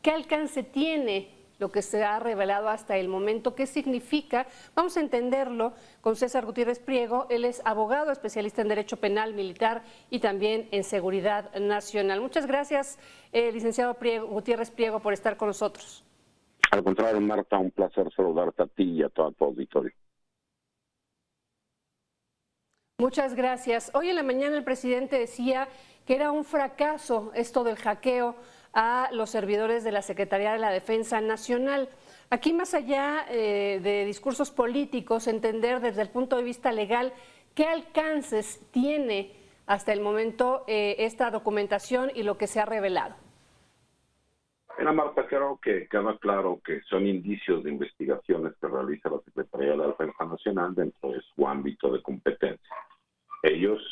¿Qué alcance tiene lo que se ha revelado hasta el momento? ¿Qué significa? Vamos a entenderlo con César Gutiérrez Priego. Él es abogado, especialista en Derecho Penal, Militar y también en Seguridad Nacional. Muchas gracias, licenciado Gutiérrez Priego, por estar con nosotros. Al contrario, Marta, un placer saludarte a ti y a todo tu auditorio. Muchas gracias. Hoy en la mañana el presidente decía que era un fracaso esto del hackeo a los servidores de la Secretaría de la Defensa Nacional. Aquí, más allá de discursos políticos, entender desde el punto de vista legal qué alcances tiene hasta el momento esta documentación y lo que se ha revelado. Mira, Marta, creo que queda claro que son indicios de investigaciones que realiza la Secretaría de la Defensa Nacional dentro de su ámbito de competencia. Ellos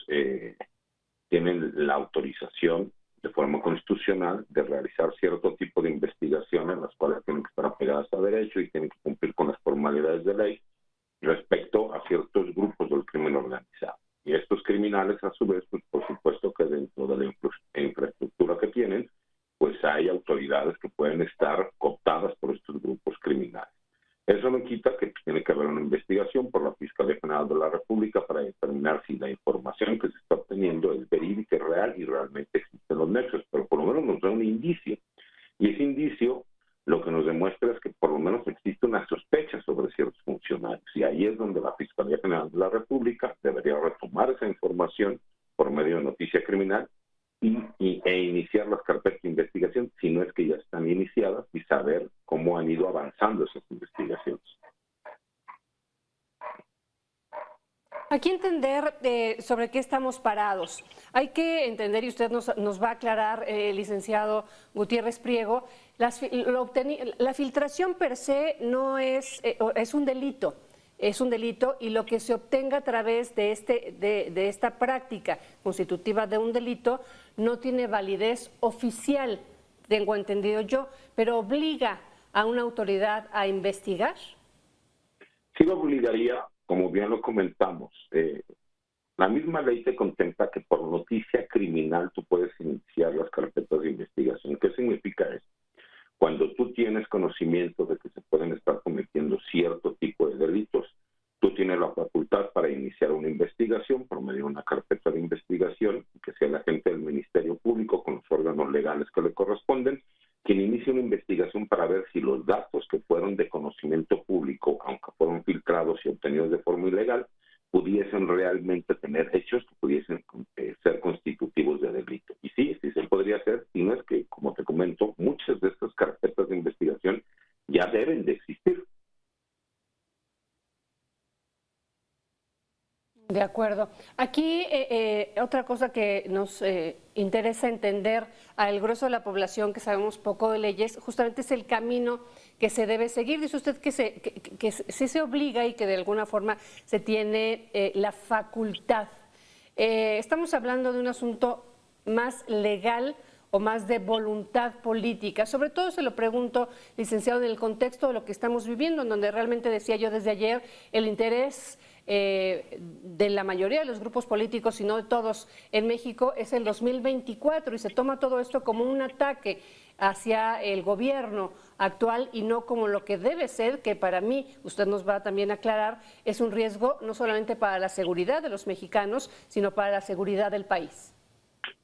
tienen la autorización de forma constitucional de realizar cierto tipo de investigaciones, las cuales tienen que estar apegadas a derecho y tienen que cumplir con las formalidades de ley respecto a ciertos grupos del crimen organizado. Y estos criminales, a su vez, pues por supuesto que dentro de la infraestructura que tienen, pues hay autoridades que pueden estar cooptadas por estos grupos criminales. Eso no quita que tiene que haber una investigación por la Fiscalía General de la República para determinar si la información que se está obteniendo es verídica, real y realmente existen los nexos, pero por lo menos nos da un indicio. Y ese indicio lo que nos demuestra es que por lo menos existe una sospecha sobre ciertos funcionarios. Y ahí es donde la Fiscalía General de la República debería retomar esa información por medio de noticia criminal e iniciar las carpetas de investigación, si no es que ya están iniciadas, y saber cómo han ido avanzando esas investigaciones. Aquí entender sobre qué estamos parados. Hay que entender, y usted nos va a aclarar, licenciado Gutiérrez Priego, la filtración per se no es un delito. Es un delito y lo que se obtenga a través de esta práctica constitutiva de un delito no tiene validez oficial, tengo entendido yo, pero obliga a una autoridad a investigar. Sí lo obligaría, como bien lo comentamos. La misma ley te contempla que por noticia criminal tú puedes iniciar las carpetas de investigación. ¿Qué significa eso? Cuando tú tienes conocimiento de que se pueden estar cometiendo cierto tipo de delitos, tú tienes la facultad para iniciar una investigación por medio de una carpeta de investigación, que sea el agente del Ministerio Público con los órganos legales que le corresponden, quien inicie una investigación para ver si los datos que fueron de conocimiento público, aunque fueron filtrados y obtenidos de forma ilegal, pudiesen realmente tener hechos que pudiesen ser constitutivos de delito. Y sí, sí se podría hacer, y no es que, como te comento, muchas de estas carpetas de investigación ya deben de existir. De acuerdo. Aquí otra cosa que nos interesa entender al grueso de la población que sabemos poco de leyes, justamente es el camino que se debe seguir. Dice usted que sí se obliga y que de alguna forma se tiene la facultad. Estamos hablando de un asunto más legal o más de voluntad política. Sobre todo se lo pregunto, licenciado, en el contexto de lo que estamos viviendo, en donde realmente decía yo desde ayer, el interés de la mayoría de los grupos políticos, si no de todos en México, es el 2024 y se toma todo esto como un ataque hacia el gobierno actual y no como lo que debe ser, que para mí, usted nos va también a aclarar, es un riesgo no solamente para la seguridad de los mexicanos, sino para la seguridad del país.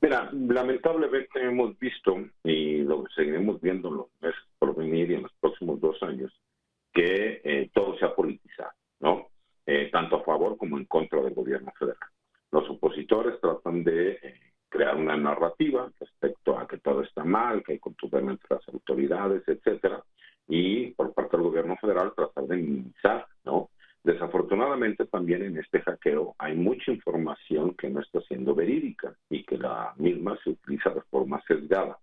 Mira, lamentablemente hemos visto, y lo seguiremos viendo en los meses por venir y en los próximos 2 años, que todo se ha politizado, ¿no? Tanto a favor como en contra del gobierno federal. Los opositores tratan de crear una narrativa respecto a que todo está mal, que hay contubernio entre las autoridades, etcétera, y por parte del gobierno federal tratar de minimizar, ¿no? Desafortunadamente también en este hackeo hay mucha información que no está siendo verídica y que la misma se utiliza de forma sesgada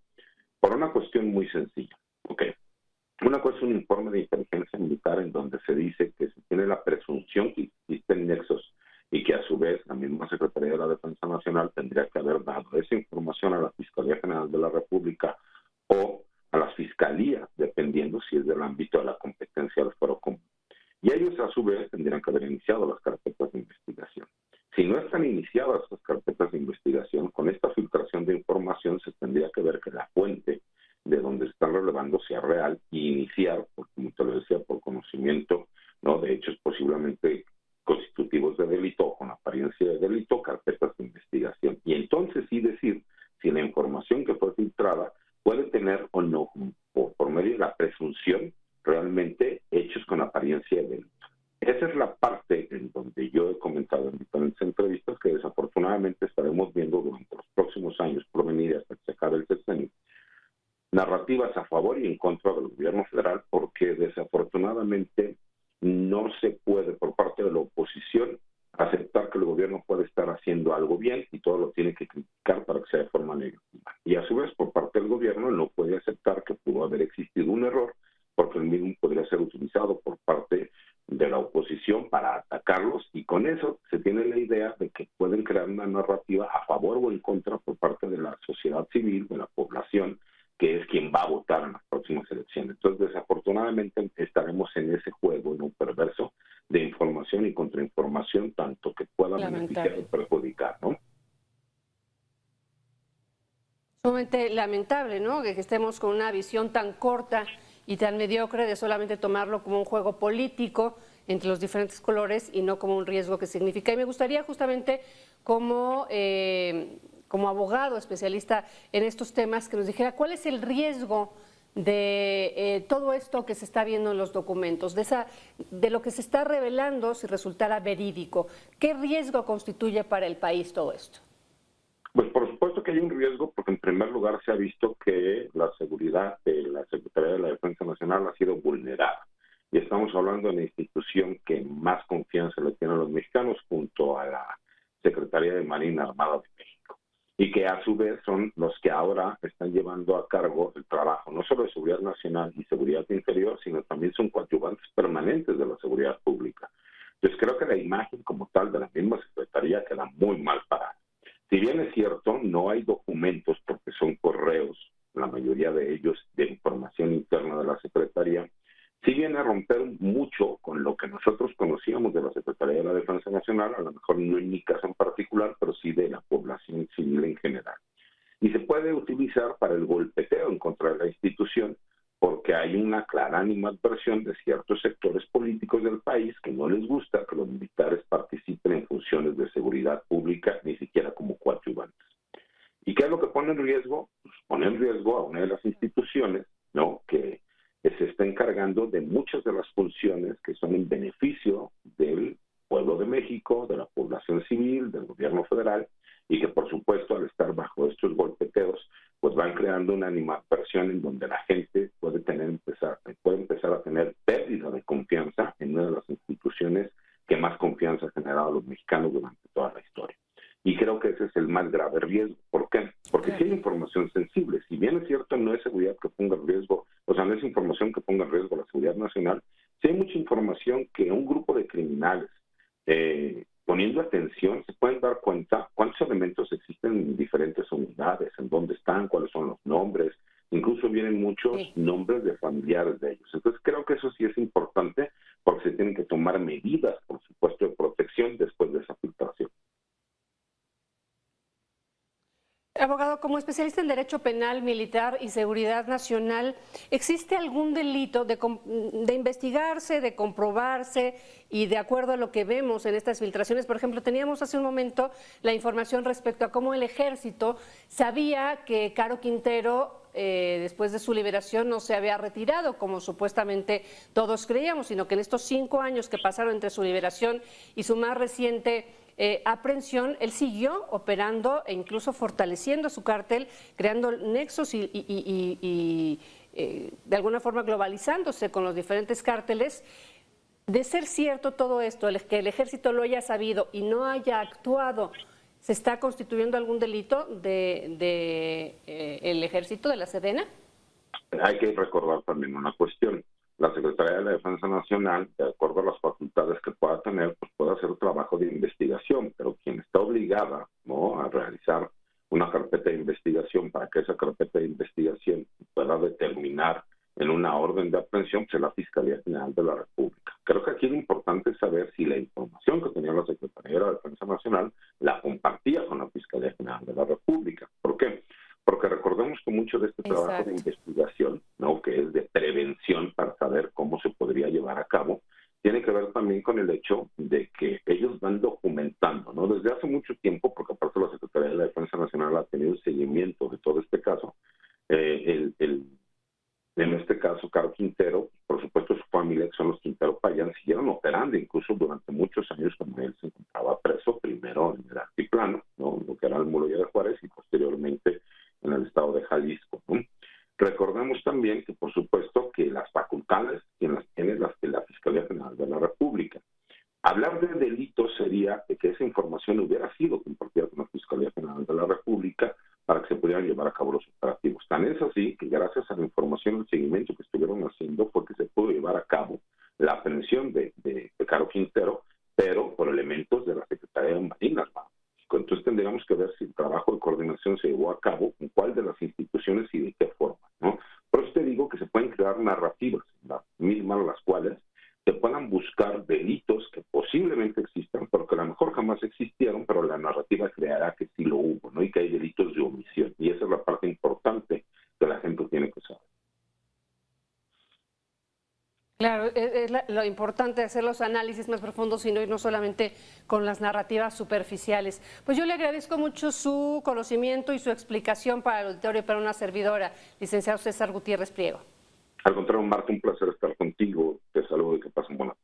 por una cuestión muy sencilla. Okay. Una cosa es un informe de inteligencia militar en donde se dice que se tiene la presunción que existen nexos y que a su vez la misma Secretaría de la Defensa Nacional tendría que haber dado esa información a la Fiscalía General de la República o a las fiscalías, dependiendo si es del ámbito de la competencia del Foro Común. Y ellos a su vez tendrían que haber iniciado las carpetas de investigación. Si no están iniciadas las carpetas de investigación, con esta filtración de información se tendría que ver que la fuente de donde está están relevando sea real y iniciar, como te lo decía, por conocimiento, ¿no?, de hechos posiblemente constitutivos de delito o con apariencia de delito, carpetas de investigación. Y entonces sí decir si la información que fue filtrada puede tener o no, por medio de la presunción, realmente hechos con apariencia de delito. Esa es la parte en donde yo he comentado en diferentes entrevistas que desafortunadamente estaremos viendo durante los próximos años por venir hasta que se acabe el sexenio. Narrativas a favor y en contra del gobierno federal, porque desafortunadamente no se puede por parte de la oposición aceptar que el gobierno puede estar haciendo algo bien y todo lo tiene que criticar para que sea de forma negativa. Y a su vez, por parte del gobierno no puede aceptar que pudo haber existido un error, porque el mismo podría ser utilizado por parte de la oposición para atacarlos, y con eso se tiene la idea de que pueden crear una narrativa a favor o en contra por parte de la sociedad civil, de la población, que es quien va a votar en las próximas elecciones. Entonces, desafortunadamente, estaremos en ese juego, ¿no?, perverso de información y contrainformación, tanto que pueda beneficiar o perjudicar, ¿no? Sumamente lamentable, ¿no?, que estemos con una visión tan corta y tan mediocre de solamente tomarlo como un juego político entre los diferentes colores y no como un riesgo que significa. Y me gustaría justamente como abogado especialista en estos temas que nos dijera cuál es el riesgo de todo esto que se está viendo en los documentos, de lo que se está revelando si resultara verídico. ¿Qué riesgo constituye para el país todo esto? Pues por supuesto que hay un riesgo, porque en primer lugar se ha visto que la seguridad de la Secretaría de la Defensa Nacional ha sido vulnerada. Y estamos hablando de la institución que más confianza le tienen los mexicanos junto a la Secretaría de Marina Armada de México. Y que a su vez son los que ahora están llevando a cargo el trabajo, no solo de seguridad nacional y seguridad interior, sino también son coadyuvantes permanentes de la seguridad pública. Entonces creo que la imagen como tal de la misma Secretaría queda muy mal parada. Si bien es cierto, no hay documentos porque son correos, la mayoría de ellos de información interna de la Secretaría, sí viene a romper mucho con lo que nosotros conocíamos de la Secretaría de la Defensa Nacional, a lo mejor no en mi caso en particular, pero sí de la población civil en general. Y se puede utilizar para el golpeteo en contra de la institución, porque hay una clara animadversión de ciertos sectores políticos del país que no les gusta que los militares participen en funciones de seguridad pública, ni siquiera como coadyuvantes. ¿Y qué es lo que pone en riesgo? Pues pone en riesgo a una de las instituciones, ¿no?, que se está encargando de muchas de las funciones que son en beneficio del pueblo de México, de la población civil, del gobierno federal, y que por supuesto al estar bajo estos golpeteos, pues van creando una animadversión en donde la gente puede empezar a tener pérdida de confianza en una de las instituciones que más confianza ha generado a los mexicanos durante toda la historia. Y creo que ese es el más grave riesgo. ¿Por qué? Porque si hay información sensible, si bien es cierto no es seguridad que ponga en riesgo, o sea, no es información que ponga en riesgo la seguridad nacional, si hay mucha información que un grupo de criminales, poniendo atención, se pueden dar cuenta cuántos elementos existen en diferentes unidades, en dónde están, cuáles son los nombres, incluso vienen muchos nombres de familiares de ellos. Entonces creo que eso sí es importante porque se tienen que tomar medidas, por supuesto, de protección después de esa filtración. Abogado, como especialista en Derecho Penal, Militar y Seguridad Nacional, ¿existe algún delito de investigarse, de comprobarse y de acuerdo a lo que vemos en estas filtraciones? Por ejemplo, teníamos hace un momento la información respecto a cómo el Ejército sabía que Caro Quintero, después de su liberación, no se había retirado, como supuestamente todos creíamos, sino que en estos 5 años que pasaron entre su liberación y su más reciente aprehensión, él siguió operando e incluso fortaleciendo su cártel, creando nexos y de alguna forma globalizándose con los diferentes cárteles. De ser cierto todo esto, que el Ejército lo haya sabido y no haya actuado, ¿se está constituyendo algún delito de el Ejército, de la Sedena? Hay que recordar también una cuestión. La Secretaría de la Defensa Nacional, de acuerdo a las facultades que pueda tener, pues puede hacer trabajo de investigación, pero quien está obligada, ¿no?, a realizar una carpeta de investigación para que esa carpeta de investigación pueda determinar en una orden de aprehensión, pues es la Fiscalía General de la República. Creo que aquí lo importante es saber si la información que tenía la Secretaría de la Defensa Nacional la compartía con la Fiscalía General de la República. ¿Por qué? Porque recordemos que mucho de este trabajo de investigación, el hecho de que ellos van documentando, ¿no? Desde hace mucho tiempo, porque aparte la Secretaría de la Defensa Nacional ha tenido seguimiento de todo este caso. En este caso, Caro Quintero, por supuesto su familia, que son los Quintero Payán, siguieron operando incluso durante muchos años cuando él se encontraba preso, primero en el altiplano, ¿no? Lo que era el Muro de Juárez, y posteriormente en el estado de Jalisco, ¿no? Recordemos también que, por supuesto, que las facultades quien las tiene la Fiscalía General de la República. Hablar de delitos sería de que esa información hubiera sido compartida con la Fiscalía General de la República para que se pudieran llevar a cabo los operativos. Tan es así que gracias a la información y el seguimiento que estuvieron haciendo fue que se pudo llevar a cabo la aprehensión de Caro Quintero, pero por elementos de la Secretaría de Marina Armada. Entonces tendríamos que ver si el trabajo de coordinación se llevó a cabo, con cuál de las instituciones y de qué forma, ¿no? Por eso te digo que se pueden crear narrativas, las mismas las cuales se puedan buscar delitos que posiblemente existan, pero que a lo mejor jamás existieron, pero la narrativa creará que sí lo hubo, ¿no? Y que hay delitos de omisión. Y esa es la parte importante que la gente tiene que saber. Claro, es lo importante de hacer los análisis más profundos y no ir no solamente con las narrativas superficiales. Pues yo le agradezco mucho su conocimiento y su explicación para el auditorio y para una servidora, licenciado César Gutiérrez Priego. Al contrario, Marta, un placer estar contigo. Te saludo y que pasen buenas